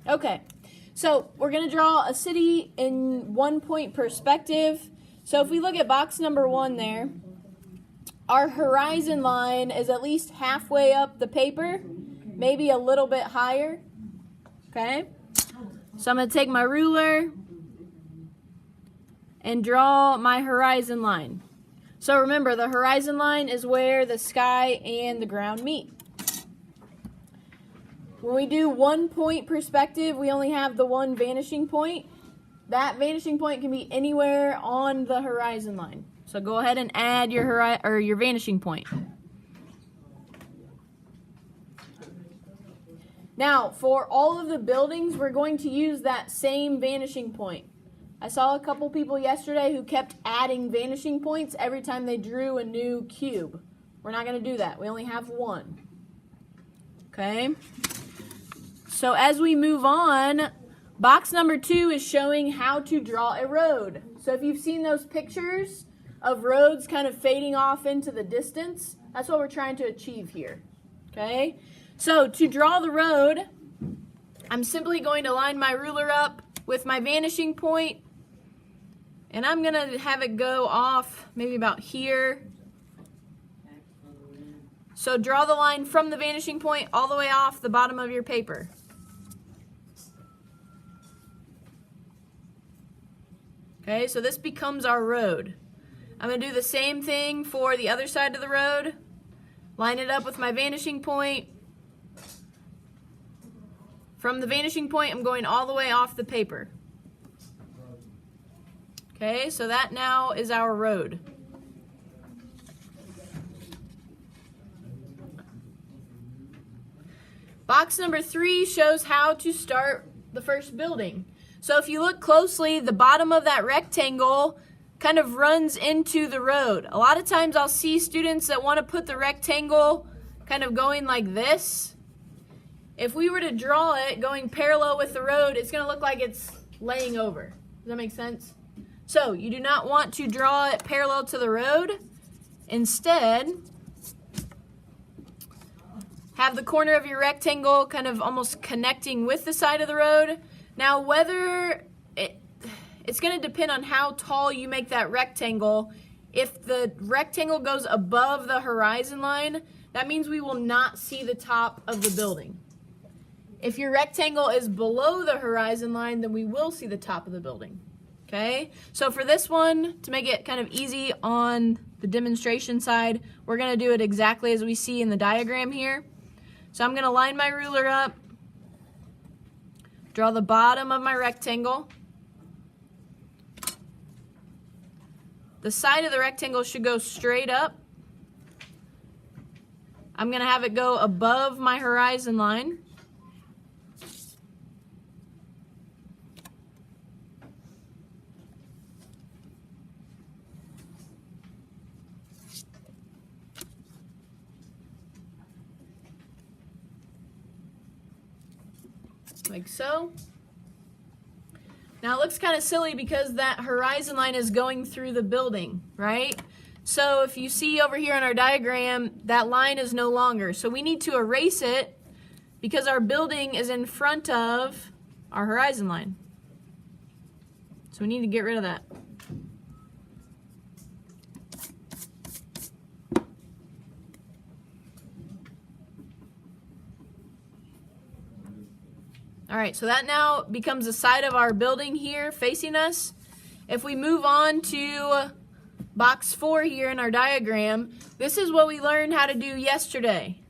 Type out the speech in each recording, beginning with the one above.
Okay, so we're going to draw a city in 1 point perspective. So if we look at box number 1 there, our horizon line is at least halfway up the paper, maybe a little bit higher. Okay, so I'm going to take my ruler and draw my horizon line. So remember, the horizon line is where the sky and the ground meet. When we do 1 point perspective, we only have the one vanishing point. That vanishing point can be anywhere on the horizon line. So go ahead and add your vanishing point. Now, for all of the buildings, we're going to use that same vanishing point. I saw a couple people yesterday who kept adding vanishing points every time they drew a new cube. We're not going to do that. We only have one. Okay? So as we move on, box number 2 is showing how to draw a road. So if you've seen those pictures of roads kind of fading off into the distance, that's what we're trying to achieve here. Okay? So to draw the road, I'm simply going to line my ruler up with my vanishing point, and I'm going to have it go off maybe about here. So draw the line from the vanishing point all the way off the bottom of your paper. Okay, so this becomes our road. I'm going to do the same thing for the other side of the road. Line it up with my vanishing point. From the vanishing point, I'm going all the way off the paper. Okay, so that now is our road. Box number 3 shows how to start the first building. So if you look closely, the bottom of that rectangle kind of runs into the road. A lot of times I'll see students that want to put the rectangle kind of going like this. If we were to draw it going parallel with the road, it's going to look like it's laying over. Does that make sense? So you do not want to draw it parallel to the road. Instead, have the corner of your rectangle kind of almost connecting with the side of the road. Now, whether it's going to depend on how tall you make that rectangle. If the rectangle goes above the horizon line, that means we will not see the top of the building. If your rectangle is below the horizon line, then we will see the top of the building. Okay? So for this one, to make it kind of easy on the demonstration side, we're going to do it exactly as we see in the diagram here. So I'm going to line my ruler up, draw the bottom of my rectangle. The side of the rectangle should go straight up. I'm going to have it go above my horizon line. Like so. Now it looks kind of silly because that horizon line is going through the building, right? So if you see over here in our diagram, that line is no longer. So we need to erase it because our building is in front of our horizon line. So we need to get rid of that. All right, so that now becomes the side of our building here facing us. If we move on to box 4 here in our diagram, this is what we learned how to do yesterday.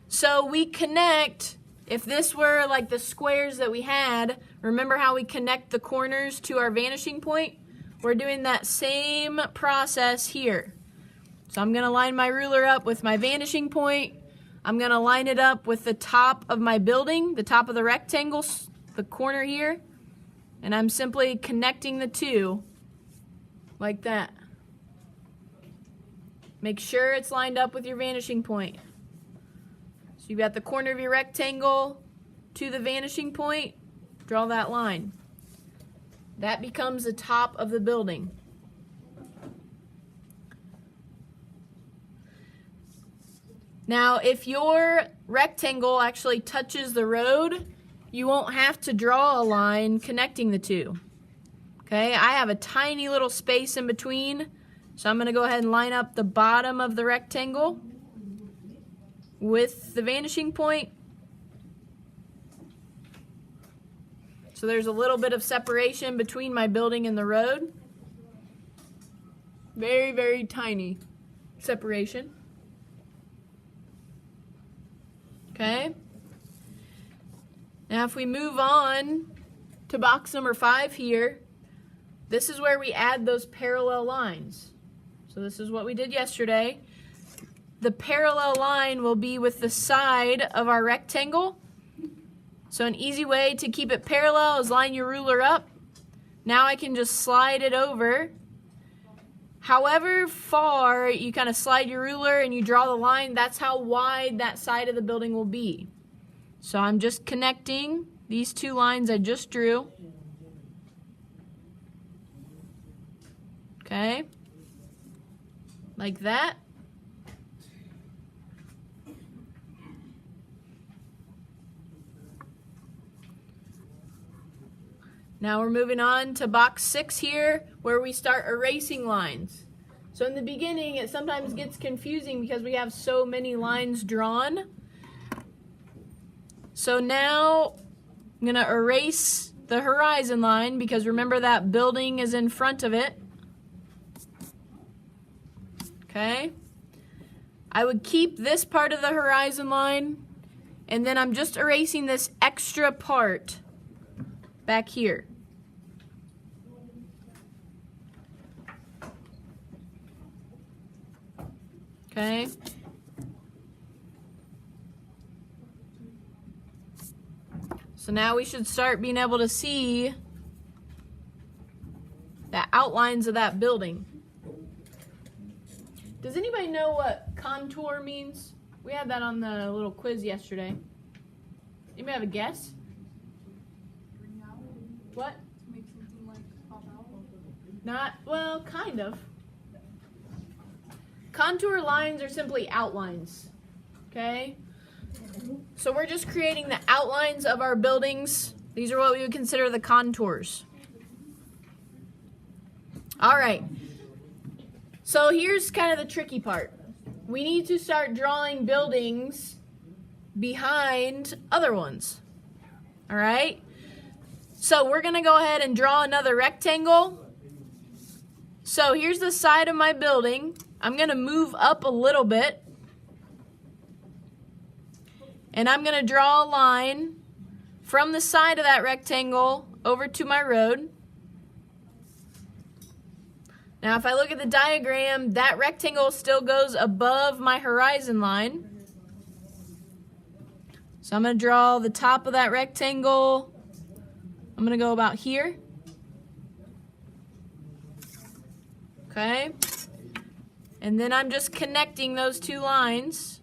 So we connect, if this were like the squares that we had, remember how we connect the corners to our vanishing point? We're doing that same process here. So I'm going to line my ruler up with my vanishing point. I'm going to line it up with the top of my building, the top of the rectangle, the corner here, and I'm simply connecting the two like that. Make sure it's lined up with your vanishing point. So you've got the corner of your rectangle to the vanishing point, draw that line. That becomes the top of the building. Now, if your rectangle actually touches the road you won't have to draw a line connecting the two. Okay, I have a tiny little space in between, so I'm going to go ahead and line up the bottom of the rectangle with the vanishing point. So there's a little bit of separation between my building and the road. Very, very tiny separation. Okay. Now if we move on to box number 5 here, this is where we add those parallel lines. So this is what we did yesterday. The parallel line will be with the side of our rectangle. So an easy way to keep it parallel is line your ruler up. Now I can just slide it over. However far you kind of slide your ruler and you draw the line, that's how wide that side of the building will be. So I'm just connecting these two lines I just drew. Okay, like that. Now we're moving on to box 6 here, where we start erasing lines. So in the beginning, it sometimes gets confusing because we have so many lines drawn. So now I'm going to erase the horizon line because remember that building is in front of it. Okay. I would keep this part of the horizon line, and then I'm just erasing this extra part back here. Okay. So now we should start being able to see the outlines of that building. Does anybody know what contour means? We had that on the little quiz yesterday. Anybody have a guess? What? Make something like pop out. Not, well, kind of. Contour lines are simply outlines, okay? So we're just creating the outlines of our buildings. These are what we would consider the contours. All right. So here's kind of the tricky part. We need to start drawing buildings behind other ones. All right? So we're going to go ahead and draw another rectangle. So here's the side of my building. I'm going to move up a little bit. And I'm going to draw a line from the side of that rectangle over to my road. Now, if I look at the diagram, that rectangle still goes above my horizon line. So I'm going to draw the top of that rectangle. I'm going to go about here. Okay. And then I'm just connecting those two lines.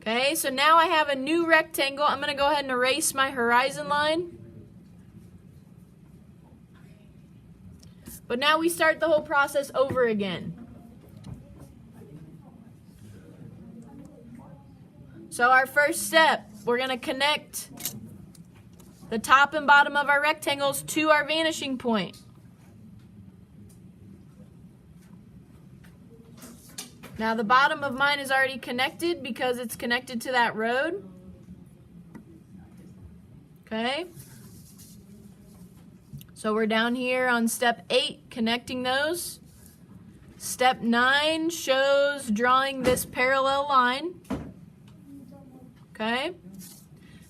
Okay, so now I have a new rectangle. I'm going to go ahead and erase my horizon line. But now we start the whole process over again. So our first step, we're going to connect the top and bottom of our rectangles to our vanishing point. Now the bottom of mine is already connected because it's connected to that road. Okay. So we're down here on step 8, connecting those. Step 9 shows drawing this parallel line. Okay.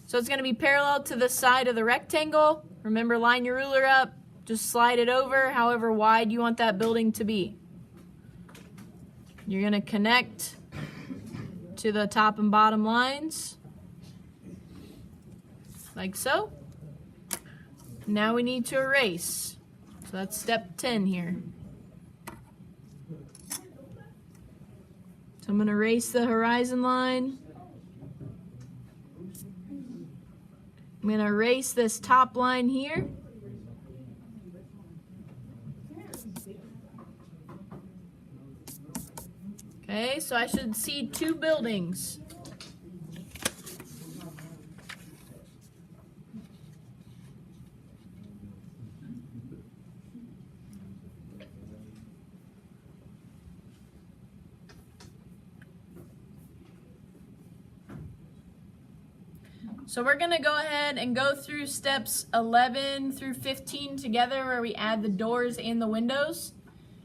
So it's going to be parallel to the side of the rectangle. Remember, line your ruler up, just slide it over however wide you want that building to be. You're going to connect to the top and bottom lines, like so. Now we need to erase. So that's step 10 here. So I'm going to erase the horizon line. I'm going to erase this top line here. Okay, so I should see 2 buildings. So we're gonna go ahead and go through steps 11 through 15 together, where we add the doors and the windows.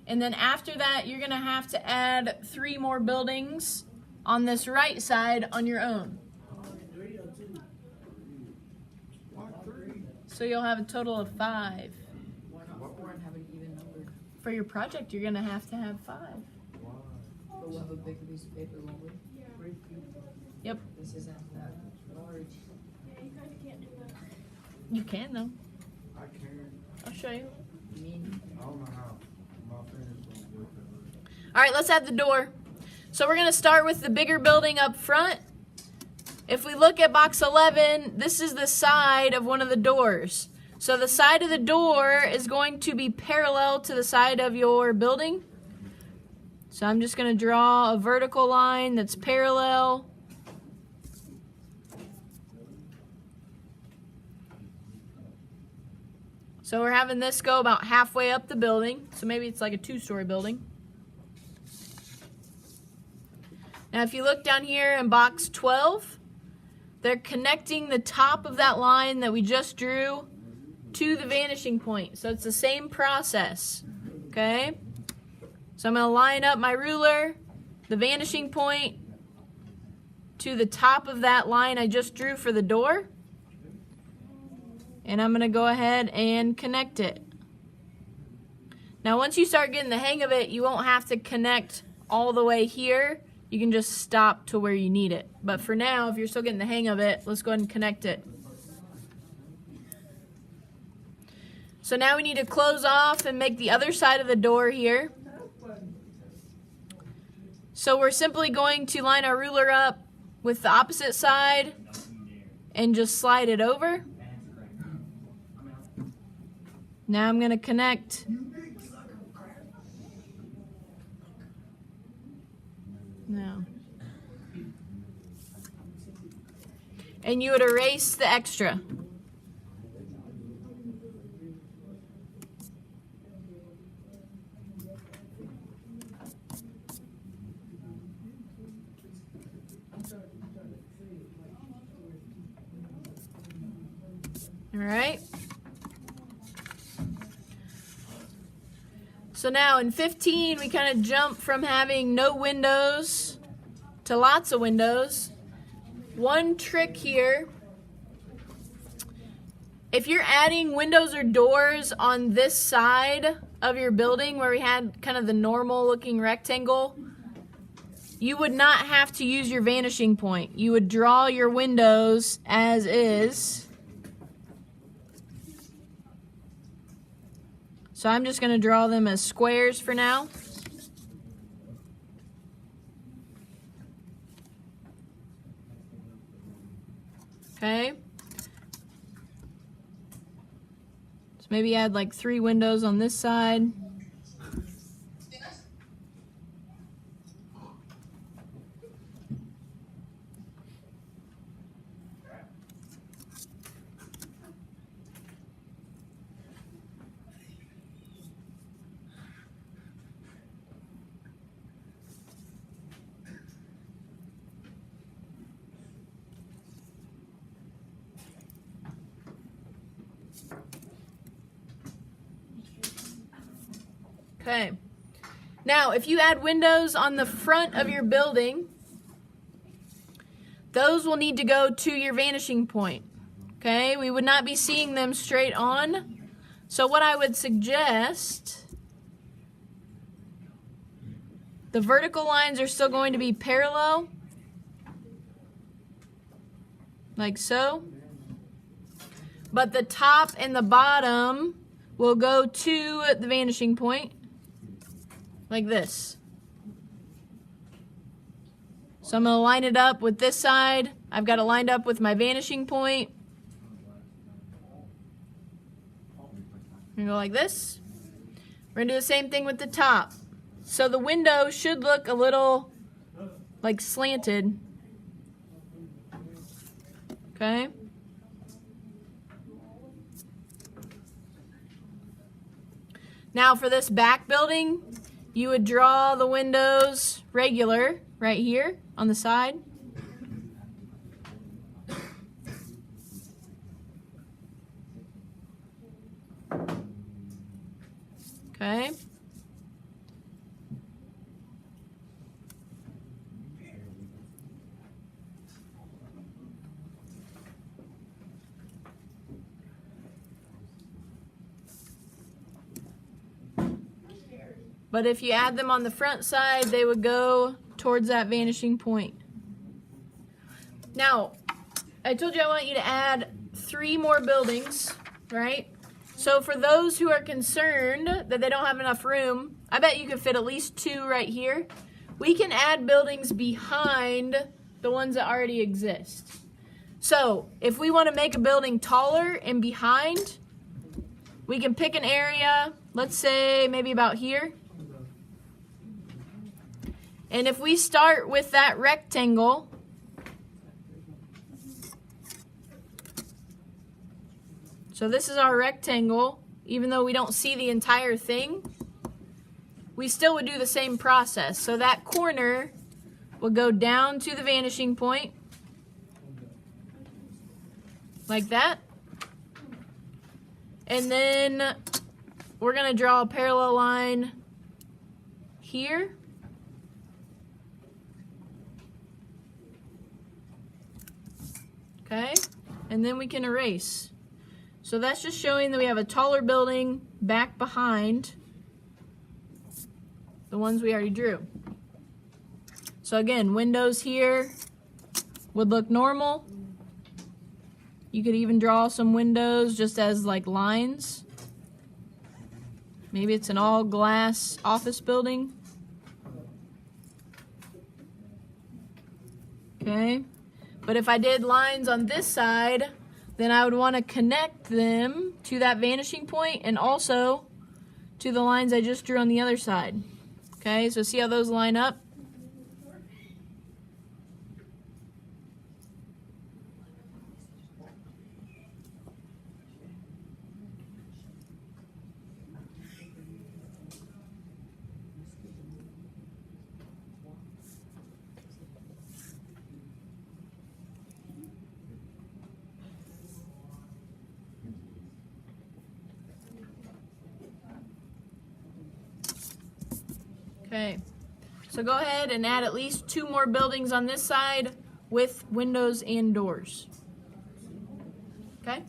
And then after that, you're gonna have to add 3 more buildings on this right side on your own. So you'll have a total of 5. For your project, you're gonna have to have 5. But we'll have a big piece of paper, won't we? Yep. This isn't that large. Yeah, you guys can't do that. You can though. I can. I'll show you. I mean, I don't know how. My fingers don't work that way. All right, let's add the door. So we're gonna start with the bigger building up front. If we look at box 11, this is the side of one of the doors. So the side of the door is going to be parallel to the side of your building. So I'm just gonna draw a vertical line that's parallel. So we're having this go about halfway up the building. So maybe it's like a 2-story building. Now if you look down here in box 12, they're connecting the top of that line that we just drew to the vanishing point. So it's the same process, okay? So I'm gonna line up my ruler, the vanishing point, to the top of that line I just drew for the door. And I'm gonna go ahead and connect it. Now once you start getting the hang of it, you won't have to connect all the way here. You can just stop to where you need it. But for now, if you're still getting the hang of it, let's go ahead and connect it. So now we need to close off and make the other side of the door here. So we're simply going to line our ruler up with the opposite side and just slide it over. Now I'm going to connect. No. And you would erase the extra. All right. So now in 15, we kind of jump from having no windows to lots of windows. One trick here, if you're adding windows or doors on this side of your building where we had kind of the normal looking rectangle, you would not have to use your vanishing point. You would draw your windows as is. So I'm just going to draw them as squares for now. Okay. So maybe add like 3 windows on this side. Okay. Now, if you add windows on the front of your building, those will need to go to your vanishing point. Okay? We would not be seeing them straight on. So what I would suggest, the vertical lines are still going to be parallel, like so. But the top and the bottom will go to the vanishing point. Like this. So I'm going to line it up with this side. I've got it lined up with my vanishing point. I'm going to go like this. We're going to do the same thing with the top. So the window should look a little like slanted. Okay. Now for this back building, you would draw the windows regular right here on the side. Okay. But if you add them on the front side, they would go towards that vanishing point. Now, I told you I want you to add 3 more buildings, right? So for those who are concerned that they don't have enough room, I bet you could fit at least 2 right here. We can add buildings behind the ones that already exist. So if we want to make a building taller and behind, we can pick an area, let's say maybe about here. And if we start with that rectangle, so this is our rectangle, even though we don't see the entire thing, we still would do the same process. So that corner will go down to the vanishing point, like that. And then we're going to draw a parallel line here. Okay, and then we can erase. So that's just showing that we have a taller building back behind the ones we already drew. So again, windows here would look normal. You could even draw some windows just as like lines. Maybe it's an all glass office building. Okay. But if I did lines on this side, then I would want to connect them to that vanishing point and also to the lines I just drew on the other side. Okay, so see how those line up? Okay, so go ahead and add at least 2 more buildings on this side with windows and doors. Okay?